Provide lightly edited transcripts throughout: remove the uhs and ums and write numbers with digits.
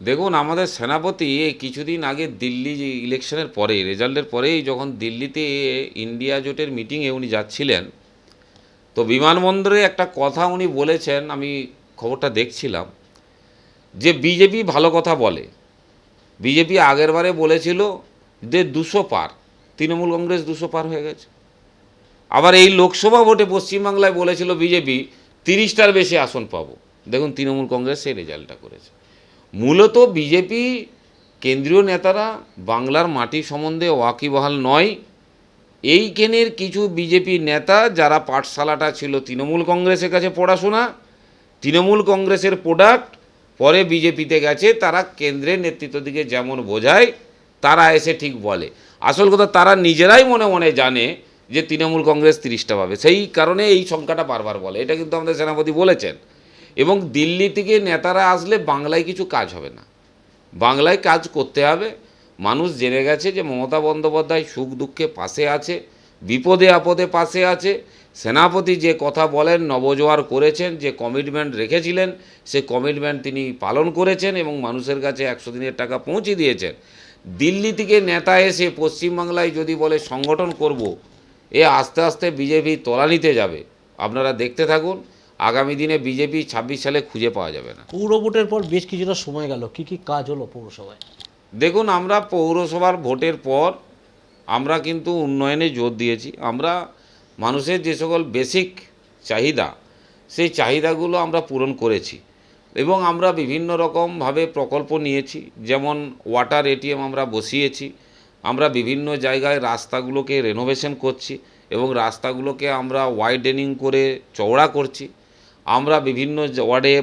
দেখুন, আমাদের সেনাপতি এই কিছুদিন আগে দিল্লি যে ইলেকশনের পরে রেজাল্টের পরেই যখন দিল্লিতে ইন্ডিয়া জোটের মিটিংয়ে উনি যাচ্ছিলেন, তো বিমানবন্দরে একটা কথা উনি বলেছেন, আমি খবরটা দেখছিলাম, যে বিজেপি ভালো কথা বলে। বিজেপি আগের বারে বলেছিল যে 200 পার, তৃণমূল কংগ্রেস 200 পার হয়ে গেছে। আবার এই লোকসভা ভোটে পশ্চিমবাংলায় বলেছিল বিজেপি 30টার বেশি আসন পাবো। দেখুন তৃণমূল কংগ্রেস সেই রেজাল্টটা করেছে। মূলত বিজেপি কেন্দ্রীয় নেতারা বাংলার মাটি সম্বন্ধে ওয়াকিবহাল নয়। এইখানের কিছু বিজেপি নেতা যারা পাঠশালাটা ছিল তৃণমূল কংগ্রেসের কাছে পড়াশোনা, তৃণমূল কংগ্রেসের প্রোডাক্ট, পরে বিজেপিতে গেছে, তারা কেন্দ্রের নেতৃত্ব দিকে যেমন বোঝায় তারা এসে ঠিক বলে। আসল কথা তারা নিজেরাই মনে মনে জানে যে তৃণমূল কংগ্রেস 30টা পাবে, সেই কারণে এই সংখ্যাটা বারবার বলে। এটা কিন্তু আমাদের সেনাপতি বলেছেন। এবং দিল্লি থেকে নেতারা আসলে বাংলায় কিছু কাজ হবে না, বাংলায় কাজ করতে হবে। মানুষ জেনে গেছে যে মমতা বন্দ্যোপাধ্যায় সুখ দুঃখে পাশে আছে, বিপদে আপদে পাশে আছে। সেনাপতি যে কথা বলেন, নবজোয়ার করেছেন, যে কমিটমেন্ট রেখেছিলেন সে কমিটমেন্ট তিনি পালন করেছেন এবং মানুষের কাছে 100 দিনের টাকা পৌঁছে দিয়েছেন। দিল্লি থেকে নেতা এসে পশ্চিমবাংলায় যদি বলে সংগঠন করব, এ আস্তে আস্তে বিজেপি তলানিতে যাবে। আপনারা দেখতে থাকুন, আগামী দিনে বিজেপি 26 সালে খুঁজে পাওয়া যাবে না। পৌর ভোটের পর বেশ কিছুটা সময় গেল, কি কি কাজ হলো পৌরসভায়? দেখুন, আমরা পৌরসভার ভোটের পর আমরা কিন্তু উন্নয়নে জোর দিয়েছি। আমরা মানুষের যে সকল বেসিক চাহিদা, সেই চাহিদাগুলো আমরা পূরণ করেছি এবং আমরা বিভিন্ন রকমভাবে প্রকল্প নিয়েছি। যেমন ওয়াটার এটিএম আমরা বসিয়েছি, আমরা বিভিন্ন জায়গায় রাস্তাগুলোকে রেনোভেশন করছি এবং রাস্তাগুলোকে আমরা ওয়াইডেনিং করে চওড়া করছি। আমরা বিভিন্ন ওয়ার্ডে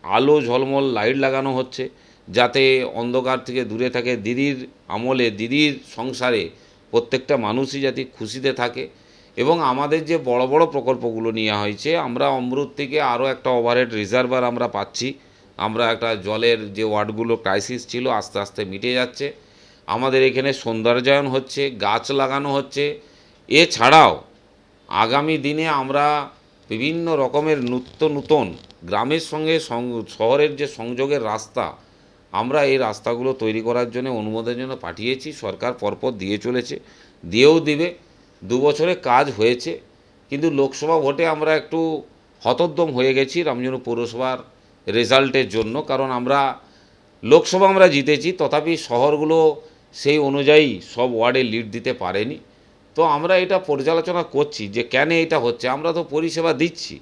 আলো ঝলমল লাইট লাগানো হচ্ছে, যাতে অন্ধকার থেকে দূরে থাকে। দিদির আমলে, দিদির সংসারে প্রত্যেকটা মানুষই যাতে খুশিতে থাকে। এবং আমাদের যে বড় বড় প্রকল্পগুলো নেওয়া হয়েছে, আমরা অমৃত থেকে আরও একটা ওভারহেড রিজার্ভার আমরা পাচ্ছি। আমরা একটা জলের যে ওয়ার্ডগুলো ক্রাইসিস ছিল আস্তে আস্তে মিটে যাচ্ছে। আমাদের এখানে সৌন্দর্যায়ন হচ্ছে, গাছ লাগানো হচ্ছে। এছাড়াও আগামী দিনে আমরা বিভিন্ন রকমের নূতন গ্রামের সঙ্গে শহরের যে সংযোগের রাস্তা, আমরা এই রাস্তাগুলো তৈরি করার জন্য অনুমোদনের জন্য পাঠিয়েছি। সরকার পরপর দিয়ে চলেছে, দিয়েও দিবে। 2 বছরে কাজ হয়েছে, কিন্তু লোকসভা ভোটে আমরা একটু হতোদ্যম হয়ে গেছি রামজনু পৌরসভার রেজাল্টের জন্য। কারণ আমরা লোকসভা আমরা জিতেছি, তথাপি শহরগুলো সেই অনুযায়ী সব ওয়ার্ডে লিড দিতে পারেনি। তো আমরা এটা পর্যালোচনা করছি যে কেন এটা হচ্ছে। আমরা তো পরিষেবা দিচ্ছি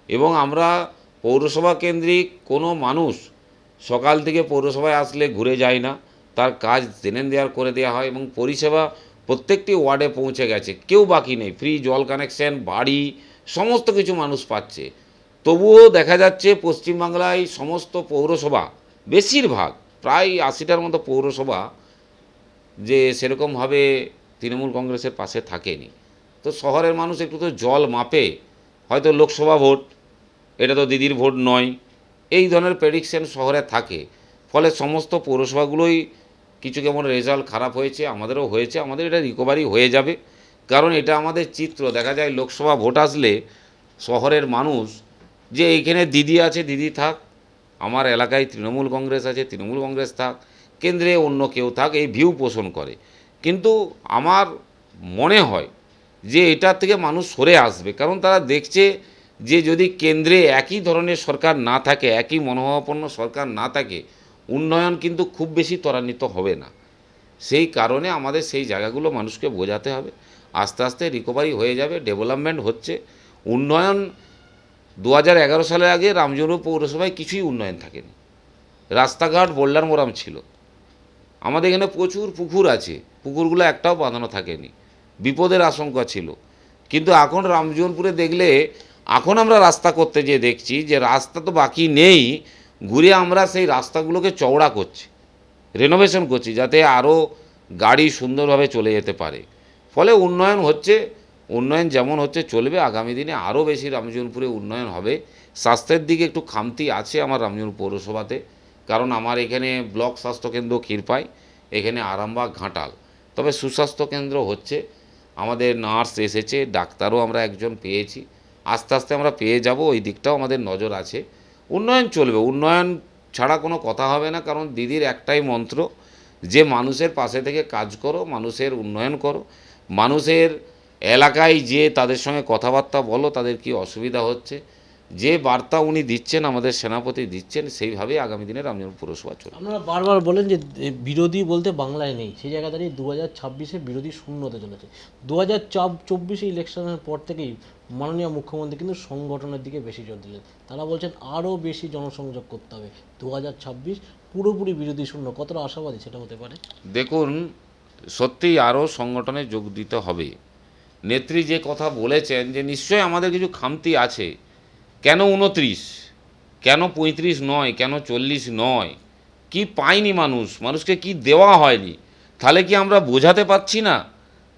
এবং আমরা পৌরসভা কেন্দ্রিক কোনো মানুষ সকাল থেকে পৌরসভায় আসলে ঘুরে যায় না, তার কাজ দেনেন দেওয়ার করে দেওয়া হয় এবং পরিষেবা প্রত্যেকটি ওয়ার্ডে পৌঁছে গেছে, কেউ বাকি নেই। ফ্রি জল কানেকশন, বাড়ি, সমস্ত কিছু মানুষ পাচ্ছে। তবুও দেখা যাচ্ছে পশ্চিমবাংলায় সমস্ত পৌরসভা, বেশিরভাগ প্রায় 80টার মতো পৌরসভা যে সেরকমভাবে তৃণমূল কংগ্রেসের পাশে থাকেনি। তো শহরের মানুষ একটু তো জল মাপে, হয়তো লোকসভা ভোট, এটা তো দিদির ভোট নয়, এই ধরনের প্রেডিকশন শহরে থাকে। ফলে সমস্ত পৌরসভাগুলোই কিছু কেমন রেজাল্ট খারাপ হয়েছে, আমাদেরও হয়েছে। আমাদের এটা রিকভারি হয়ে যাবে, কারণ এটা আমাদের চিত্র। দেখা যায় লোকসভা ভোট আসলে শহরের মানুষ যে এইখানে দিদি আছে, দিদি থাক, আমার এলাকায় তৃণমূল কংগ্রেস আছে, তৃণমূল কংগ্রেস থাক, কেন্দ্রে অন্য কেউ থাক, এই ভিউ পোষণ করে। কিন্তু আমার মনে হয় যে এটার থেকে মানুষ সরে আসবে, কারণ তারা দেখছে যে যদি কেন্দ্রে একই ধরনের সরকার না থাকে, একই মনোভাবাপন্ন সরকার না থাকে, উন্নয়ন কিন্তু খুব বেশি ত্বরান্বিত হবে না। সেই কারণে আমাদের সেই জায়গাগুলো মানুষকে বোঝাতে হবে। আস্তে আস্তে রিকভারি হয়ে যাবে, ডেভেলপমেন্ট হচ্ছে। উন্নয়ন 2011 সালের আগে রামজনু পৌরসভায় কিছুই উন্নয়ন থাকেনি। রাস্তাঘাট বোল্ডার মোরাম ছিল। আমাদের এখানে প্রচুর পুকুর আছে, পুকুরগুলো একটাও বাঁধানো থাকেনি, বিপদের আশঙ্কা ছিল। কিন্তু এখন রামজীবনপুরে দেখলে, এখন আমরা রাস্তা করতে যেয়ে দেখছি যে রাস্তা তো বাকি নেই, ঘুরে আমরা সেই রাস্তাগুলোকে চওড়া করছি, রেনোভেশন করছি, যাতে আরও গাড়ি সুন্দরভাবে চলে যেতে পারে। ফলে উন্নয়ন হচ্ছে, উন্নয়ন যেমন হচ্ছে চলবে। আগামী দিনে আরও বেশি রামজীবনপুরে উন্নয়ন হবে। স্বাস্থ্যের দিকে একটু খামতি আছে আমার রামজীবনপুর পৌরসভাতে, কারণ আমার এখানে ব্লক স্বাস্থ্যকেন্দ্র ক্ষীরপাই, এখানে আরামবাগ, ঘাটাল। তবে সুস্বাস্থ্য কেন্দ্র হচ্ছে, আমাদের নার্স এসেছে, ডাক্তারও আমরা একজন পেয়েছি। আস্তে আস্তে আমরা পেয়ে যাব, ওই দিকটাও আমাদের নজর আছে। উন্নয়ন চলবে, উন্নয়ন ছাড়া কোনো কথা হবে না, কারণ দিদির একটাই মন্ত্র যে মানুষের পাশে থেকে কাজ করো, মানুষের উন্নয়ন করো, মানুষের এলাকায় যে তাদের সঙ্গে কথাবার্তা বলো, তাদের কি অসুবিধা হচ্ছে, যে বার্তা উনি দিচ্ছেন, আমাদের সেনাপতি দিচ্ছেন, সেইভাবেই আগামী দিনে রামজীবনপুর পুরসভা চলবে। আপনারা বারবার বলেন যে বিরোধী বলতে বাংলায় নেই, সেই জায়গা দাঁড়িয়ে 2026-এ বিরোধী শূন্য হতে চলেছে। 2024 ইলেকশনের পর থেকেই মাননীয় মুখ্যমন্ত্রী কিন্তু সংগঠনের দিকে বেশি জোর দিলেন। তারা বলছেন আরও বেশি জনসংযোগ করতে হবে, 2026 পুরোপুরি বিরোধী শূন্য। কতটা আশাবাদী সেটা হতে পারে? দেখুন, সত্যিই আরও সংগঠনে যোগ দিতে হবে। নেত্রী যে কথা বলেছেন যে নিশ্চয়ই আমাদের কিছু খামতি আছে, কেন 29, কেন 35 নয়, কেন 40 নয়, কি পায়নি মানুষ, মানুষকে কি দেওয়া হয়নি, তাহলে কি আমরা বোঝাতে পারছি না?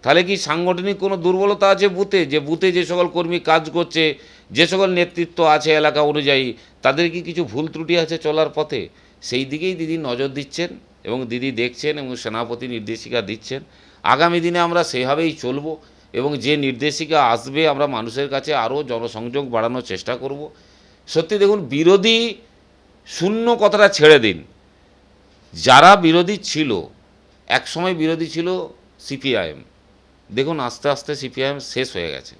তাহলে কি সাংগঠনিক কোনো দুর্বলতা আছে বুথে, যে বুথে যে সকল কর্মী কাজ করছে, যে সকল নেতৃত্ব আছে এলাকা অনুযায়ী, তাদের কি কিছু ভুল ত্রুটি আছে চলার পথে? সেই দিকেই দিদি নজর দিচ্ছেন এবং দিদি দেখছেন এবং সেনাপতি নির্দেশিকা দিচ্ছেন। আগামী দিনে আমরা সেভাবেই চলব এবং যে নির্দেশিকা আসবে আমরা মানুষের কাছে আরও জনসংযোগ বাড়ানোর চেষ্টা করব। সত্যি দেখুন, বিরোধী শূন্য কথাটা ছেড়ে দিন, যারা বিরোধী ছিল, একসময় বিরোধী ছিল সিপিআইএম, দেখুন আস্তে আস্তে সিপিআইএম শেষ হয়ে গেছে,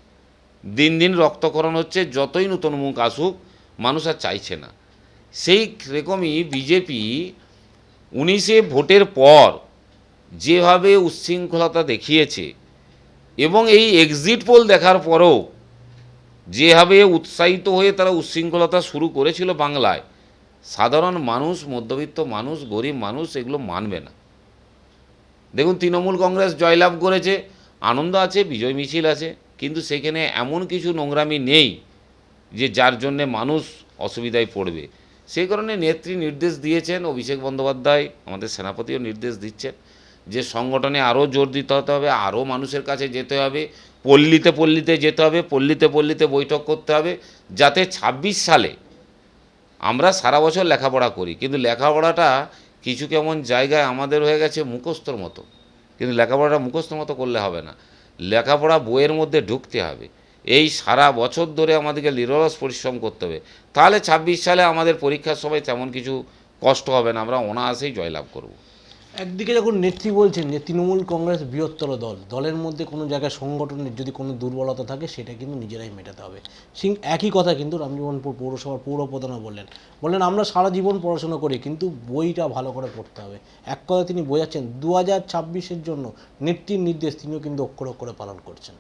দিন দিন রক্তকরণ হচ্ছে, যতই নতুন মুখ আসুক মানুষ আর চাইছে না। সেই রকমই বিজেপি 19-এ ভোটের পর যেভাবে উচ্ছৃঙ্খলতা দেখিয়েছে এবং এই এক্সিট পোল দেখার পরেও যেভাবে উৎসাহিত হয়ে তারা উচ্ছৃঙ্খলতা শুরু করেছিল বাংলায়, সাধারণ মানুষ, মধ্যবিত্ত মানুষ, গরিব মানুষ এগুলো মানবে না। দেখুন, তৃণমূল কংগ্রেস জয়লাভ করেছে, আনন্দ আছে, বিজয় মিছিল আছে, কিন্তু সেখানে এমন কিছু নোংরামি নেই যে যার জন্যে মানুষ অসুবিধায় পড়বে। সেই কারণে নেত্রী নির্দেশ দিয়েছেন, অভিষেক বন্দ্যোপাধ্যায় আমাদের সেনাপতিও নির্দেশ দিচ্ছেন যে সংগঠনে আরও জোর দিতে হতে হবে, আরও মানুষের কাছে যেতে হবে, পল্লীতে পল্লীতে যেতে হবে, পল্লীতে পল্লীতে বৈঠক করতে হবে, যাতে 26 সালে আমরা সারা বছর লেখাপড়া করি, কিন্তু লেখাপড়াটা কিছু কেমন জায়গায় আমাদের হয়ে গেছে মুখস্থর মতো, কিন্তু লেখাপড়াটা মুখস্থর মতো করলে হবে না, লেখাপড়া বইয়ের মধ্যে ঢুকতে হবে। এই সারা বছর ধরে আমাদেরকে নিরলস পরিশ্রম করতে হবে, তাহলে 26 সালে আমাদের পরীক্ষার সময় তেমন কিছু কষ্ট হবে না, আমরা অনায়াসেই জয়লাভ করব। একদিকে যখন নেত্রী বলছেন যে তৃণমূল কংগ্রেস বৃহত্তর দল, দলের মধ্যে কোনো জায়গায় সংগঠনের যদি কোনো দুর্বলতা থাকে সেটা কিন্তু নিজেরাই মেটাতে হবে, সিং একই কথা কিন্তু রামজীবনপুর পৌরসভার পৌরপ্রধানও বললেন আমরা সারা জীবন পড়াশোনা করি কিন্তু বইটা ভালো করে পড়তে হবে। এক কথা তিনি বোঝাচ্ছেন 2026-এর জন্য নেত্রীর নির্দেশ তিনিও কিন্তু অক্ষরে অক্ষরে পালন করছেন।